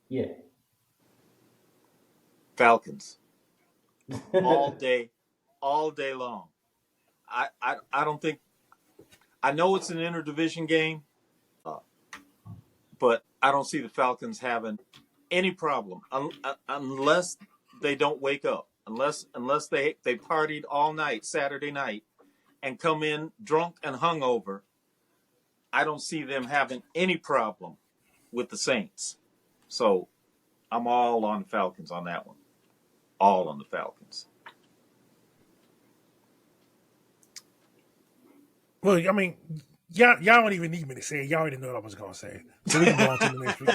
[SPEAKER 2] Yeah.
[SPEAKER 4] Falcons. All day long. I don't think – I know it's an interdivision game, but I don't see the Falcons having any problem unless they don't wake up, unless they partied all night Saturday night and come in drunk and hungover. I don't see them having any problem with the Saints. So I'm all on Falcons on that one. All on the Falcons.
[SPEAKER 3] Well, I mean, y'all don't even need me to say it. Y'all already know what I was going to say. So we can go on to the next week.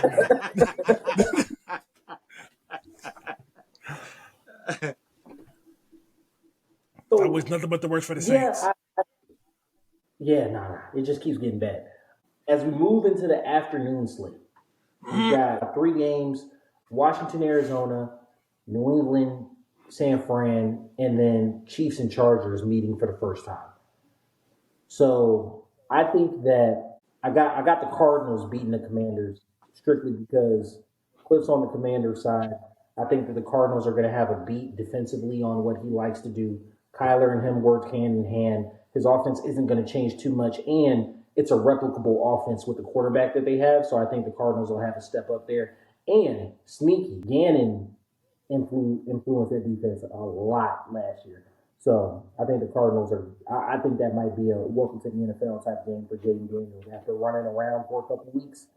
[SPEAKER 2] So,
[SPEAKER 3] I wish nothing but the worst for the Saints.
[SPEAKER 2] Nah. It just keeps getting bad. As we move into the afternoon slate, we've got 3 games: Washington, Arizona, New England, San Fran, and then Chiefs and Chargers meeting for the first time. So I think that I got the Cardinals beating the Commanders strictly because Cliff's on the Commander side. I think that the Cardinals are going to have a beat defensively on what he likes to do. Kyler and him work hand in hand. His offense isn't going to change too much, and it's a replicable offense with the quarterback that they have. So I think the Cardinals will have a step up there. And sneaky, Gannon influenced that defense a lot last year. So I think the Cardinals are. I think that might be a welcome to the NFL type game for Jaden Daniels after running around for a couple of weeks.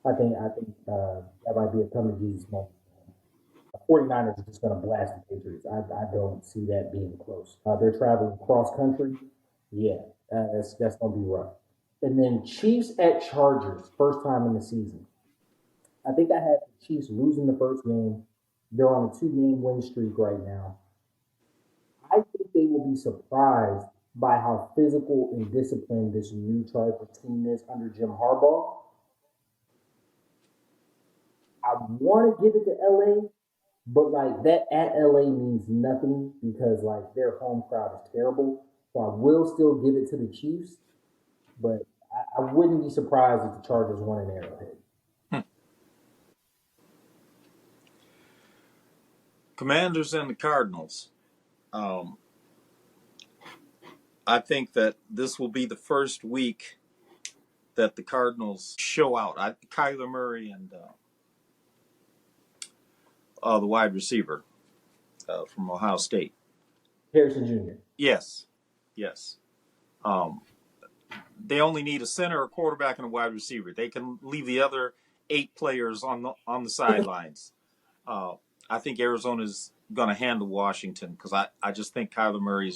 [SPEAKER 2] I think that might be a come to Jesus moment. The 49ers are just going to blast the Patriots. I don't see that being close. They're traveling cross country. Yeah, that's going to be rough. And then Chiefs at Chargers, first time in the season. I think I had the Chiefs losing the first game. They're on a 2-game win streak right now. I think they will be surprised by how physical and disciplined this new Charger team is under Jim Harbaugh. I want to give it to LA, but like that at LA means nothing because like their home crowd is terrible. So I will still give it to the Chiefs, but I wouldn't be surprised if the Chargers won an Arrowhead.
[SPEAKER 4] Commanders and the Cardinals. Um, I think that this will be the first week that the Cardinals show out. Kyler Murray and the wide receiver from Ohio State.
[SPEAKER 2] Harrison Jr.
[SPEAKER 4] Yes, yes. Um, they only need a center, a quarterback, and a wide receiver. They can leave the other 8 players on the sidelines. I think Arizona's going to handle Washington because I just think Kyler Murray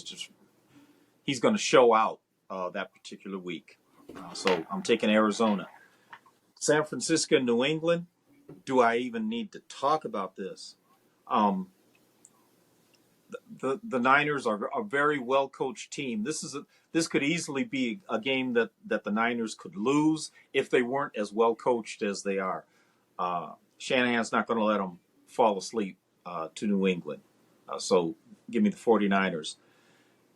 [SPEAKER 4] he's going to show out that particular week. So I'm taking Arizona. San Francisco and New England. Do I even need to talk about this? Um, the Niners are a very well coached team. This could easily be a game that the Niners could lose if they weren't as well coached as they are. Shanahan's not going to let them fall asleep to New England. So give me the 49ers.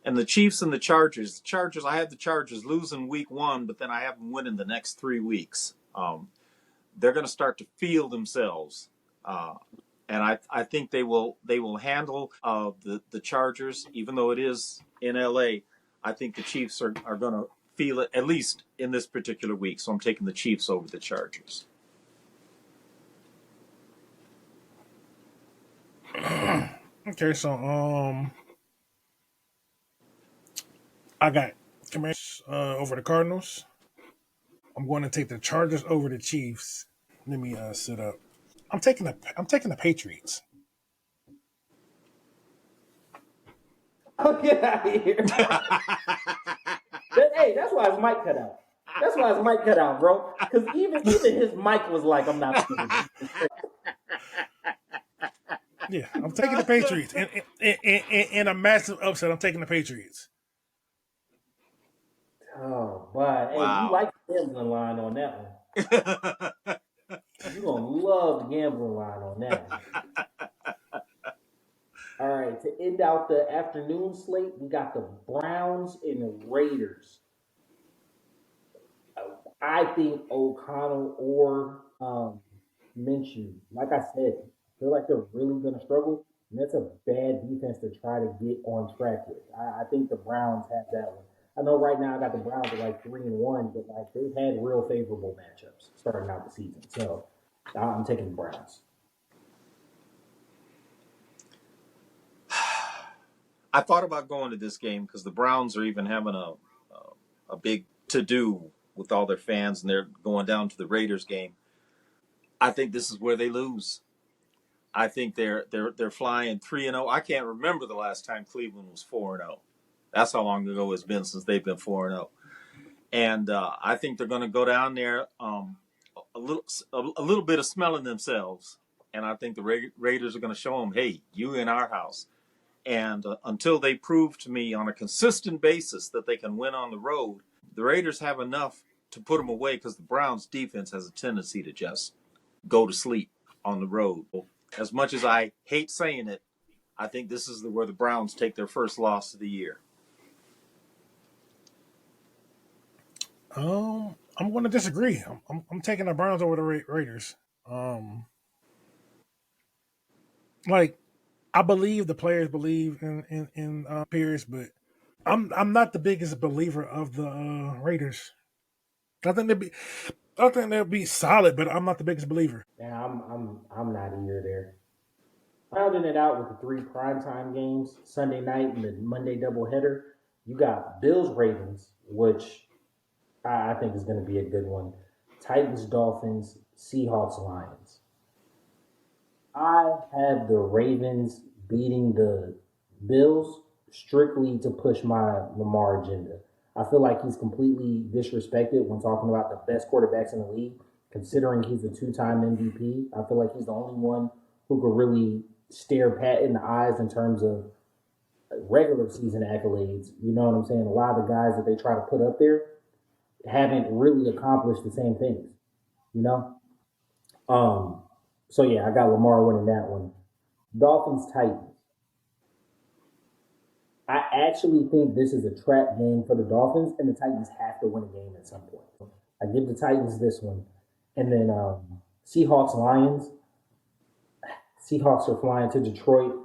[SPEAKER 4] And the Chiefs and the Chargers. The Chargers, I have the Chargers losing week 1, but then I have them winning the next 3 weeks. They're going to start to feel themselves. And I think they will handle the Chargers, even though it is in LA. I think the Chiefs are going to feel it, at least in this particular week. So I'm taking the Chiefs over the Chargers.
[SPEAKER 3] Okay, so I got Commanders over the Cardinals. I'm going to take the Chargers over the Chiefs. Let me sit up. I'm taking the Patriots.
[SPEAKER 2] Oh, get out of here. Hey, that's why his mic cut out. That's why his mic cut out, bro. Because even his mic was like, I'm not stupid.
[SPEAKER 3] Yeah, I'm taking the Patriots. In a massive upset, I'm taking the Patriots.
[SPEAKER 2] Oh, but hey, you like the gambling line on that one. You're going to love the gambling line on that one. All right, to end out the afternoon slate, we got the Browns and the Raiders. I think O'Connell or Minshew, like I said, I feel like they're really going to struggle. And that's a bad defense to try to get on track with. I think the Browns have that one. I know right now I got the Browns at like 3-1, but like they've had real favorable matchups starting out the season. So I'm taking the Browns.
[SPEAKER 4] I thought about going to this game because the Browns are even having a big to-do with all their fans, and they're going down to the Raiders game. I think this is where they lose. I think they're flying 3-0. I can't remember the last time Cleveland was 4-0. That's how long ago it's been since they've been 4-0. And I think they're going to go down there a little bit of smelling themselves, and I think the Raiders are going to show them, hey, you in our house. And until they prove to me on a consistent basis that they can win on the road, the Raiders have enough to put them away because the Browns' defense has a tendency to just go to sleep on the road. As much as I hate saying it, I think this is where the Browns take their first loss of the year.
[SPEAKER 3] I'm going to disagree. I'm taking the Browns over the Raiders. Like I believe the players believe in Pierce, but I'm not the biggest believer of the Raiders. I think they'll be solid, but I'm not the biggest believer.
[SPEAKER 2] Yeah, I'm not either there. Rounding it out with the 3 primetime games, Sunday night and the Monday doubleheader, you got Bills Ravens, which I think is going to be a good one. Titans Dolphins, Seahawks Lions. I have the Ravens beating the Bills strictly to push my Lamar agenda. I feel like he's completely disrespected when talking about the best quarterbacks in the league, considering he's a 2-time MVP. I feel like he's the only one who could really stare Pat in the eyes in terms of regular season accolades. You know what I'm saying? A lot of the guys that they try to put up there haven't really accomplished the same things, you know? So yeah, I got Lamar winning that one. Dolphins Titans. I actually think this is a trap game for the Dolphins, and the Titans have to win a game at some point. I give the Titans this one, and then Seahawks Lions. Seahawks are flying to Detroit.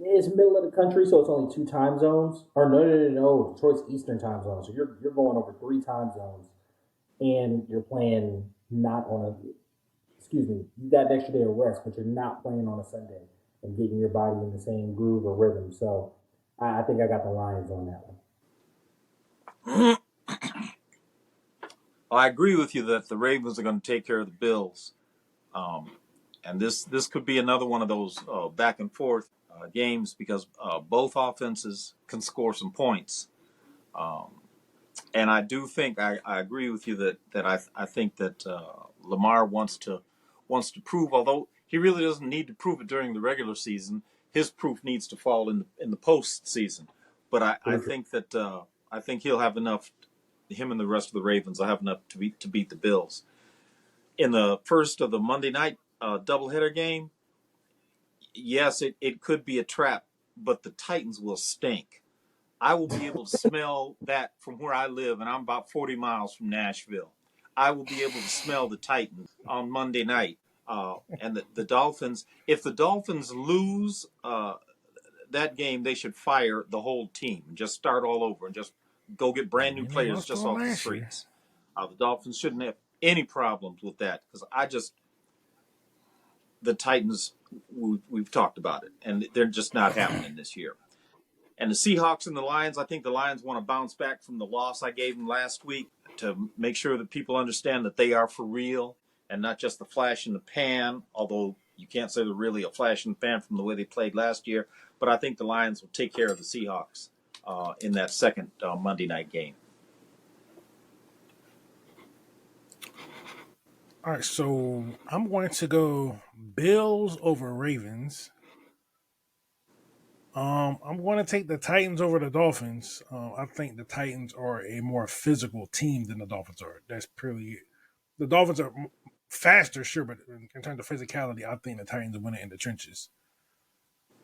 [SPEAKER 2] It's middle of the country, so it's only two time zones. Or no. Detroit's Eastern time zone, so you're going over three time zones, and you're playing not on a. Excuse me, you got an extra day of rest, but you're not playing on a Sunday and getting your body in the same groove or rhythm. So I think I got the Lions on that one.
[SPEAKER 4] I agree with you that the Ravens are going to take care of the Bills. And this could be another one of those back and forth games because both offenses can score some points. And I do think I agree with you that I think that Lamar wants to prove, although he really doesn't need to prove it during the regular season. His proof needs to fall in the postseason. But I think that I think he'll have enough. Him and the rest of the Ravens will have enough to beat the Bills. In the first of the Monday night doubleheader game, yes, it could be a trap, but the Titans will stink. I will be able to smell that from where I live, and I'm about 40 miles from Nashville. I will be able to smell the Titans on Monday night. And the Dolphins, if the Dolphins lose that game, they should fire the whole team and just start all over and just go get brand new
[SPEAKER 3] They
[SPEAKER 4] players
[SPEAKER 3] lost
[SPEAKER 4] just
[SPEAKER 3] on
[SPEAKER 4] off the
[SPEAKER 3] last year.
[SPEAKER 4] streets. The Dolphins shouldn't have any problems with that because the Titans, we've talked about it, and they're just not happening this year. And the Seahawks and the Lions, I think the Lions want to bounce back from the loss I gave them last week to make sure that people understand that they are for real and not just the flash in the pan, although you can't say they're really a flash in the pan from the way they played last year. But I think the Lions will take care of the Seahawks in that second Monday night game.
[SPEAKER 3] All right, so I'm going to go Bills over Ravens. I'm going to take the Titans over the Dolphins. I think the Titans are a more physical team than the Dolphins are. That's purely it. The Dolphins are faster, sure, but in terms of physicality, I think the Titans are winning in the trenches.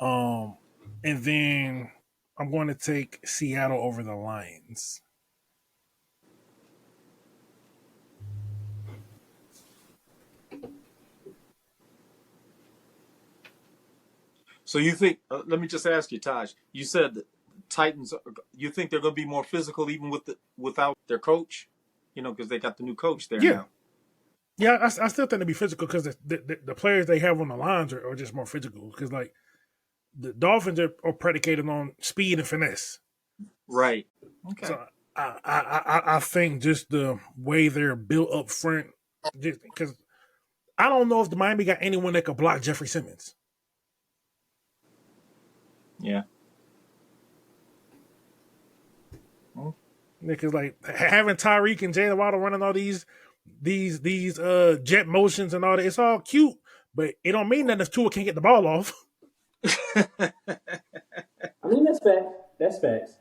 [SPEAKER 3] Um, and then I'm going to take Seattle over the Lions.
[SPEAKER 4] So you think? Let me just ask you, Taj. You said that Titans. You think they're going to be more physical even without their coach? You know, because they got the new coach there
[SPEAKER 3] Yeah,
[SPEAKER 4] now.
[SPEAKER 3] yeah, I still think to be physical because the players they have on the lines are just more physical. Because like the Dolphins are predicated on speed and finesse.
[SPEAKER 4] Right. Okay.
[SPEAKER 3] So I think just the way they're built up front, just because I don't know if the Miami got anyone that could block Jeffrey Simmons.
[SPEAKER 4] Yeah. Well,
[SPEAKER 3] Because like having Tyreek and Jalen Waddle running all these jet motions and all that, it's all cute, but it don't mean that if Tua can't get the ball off.
[SPEAKER 2] I mean, that's fact. That's facts.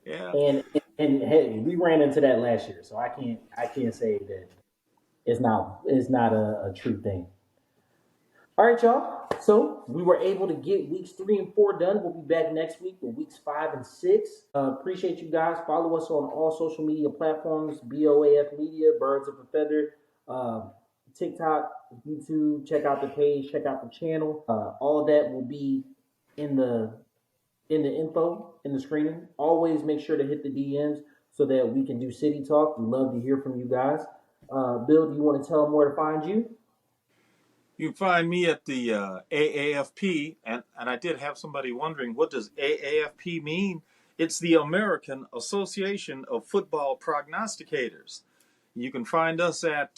[SPEAKER 4] yeah.
[SPEAKER 2] And hey, we ran into that last year, so I can't say that it's not a true thing. All right, y'all. So we were able to get weeks 3 and 4 done. We'll be back next week with weeks 5 and 6. Appreciate you guys. Follow us on all social media platforms: BOAF Media, Birds of a Feather, uh, TikTok, YouTube. Check out the page. Check out the channel. All that will be in the info in the screening. Always make sure to hit the DMs so that we can do city talk. We love to hear from you guys. Bill, do you want to tell them where to find you?
[SPEAKER 4] You can find me at the AAFP, and I did have somebody wondering, what does AAFP mean? It's the American Association of Football Prognosticators. You can find us at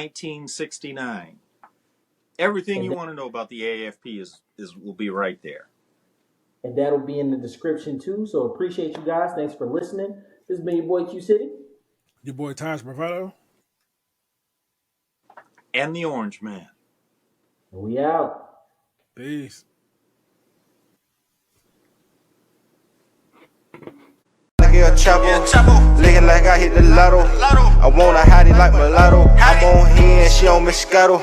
[SPEAKER 4] tinyurl.com/AAFP1969. Everything
[SPEAKER 2] And
[SPEAKER 4] you want to know about the AAFP is will be right there.
[SPEAKER 2] and that'll be in the description too. So appreciate you guys. Thanks for listening. This has been your boy Q City.
[SPEAKER 3] Your boy Taj Bravado.
[SPEAKER 4] And the Orange Man.
[SPEAKER 2] And we out.
[SPEAKER 3] Peace.
[SPEAKER 1] Like El Chapo. Looking like I hit the lotto. I want a hottie like mulatto. I'm on here and she on Moscato.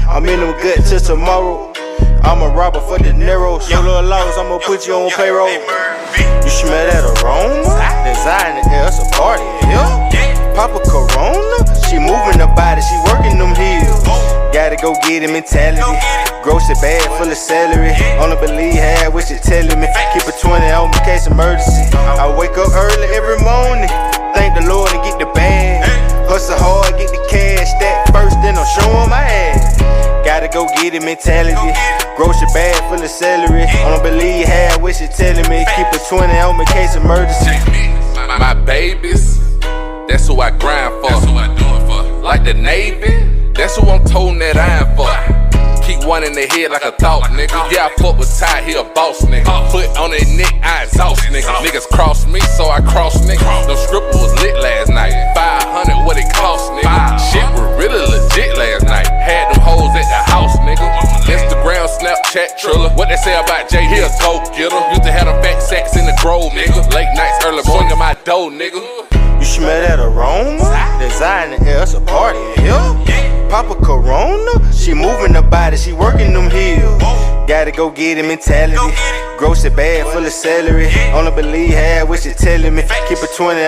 [SPEAKER 1] I'm in them good till tomorrow. I'm a robber for the Nero. So little laws, I'ma put you on payroll. You smell that aroma? Design the air, it's a party, yeah. Papa Corona, she moving her body, she working them heels. Gotta go get it mentality. Grocery bag full of celery. Only believe half what you telling me. Keep a 20 on me, case emergency. I wake up early every morning. Thank the Lord and get the bag. Hustle hard, get the cash. Stack first, then I'm showing my ass. Gotta go get it mentality. Grocery bag full of celery. Only believe half what you telling me. Keep a 20 on me, case emergency.
[SPEAKER 5] My babies, that's who I grind for. That's who I do it for. Like the Navy, that's who I'm toting that iron for. Keep one in the head like a thought, nigga. Yeah, I fuck with Ty, he a boss, nigga. Foot on their neck, I exhaust, nigga. Niggas cross me, so I cross, nigga. Them stripper was lit last night. 500, what it cost, nigga. Shit was really legit last night. Had them hoes at the house, nigga. Instagram, Snapchat, Triller. What they say about Jay, he a go-getter. Used to have them fat sacks in the grove, nigga. Late nights, early morning, my dough, nigga.
[SPEAKER 1] You smell that aroma? Design the air, it's a party, yeah. Papa Corona, she moving her body, she working them heels. Gotta go get it mentality. Grocery bag full of celery. Only believe half what you telling me. Keep a 20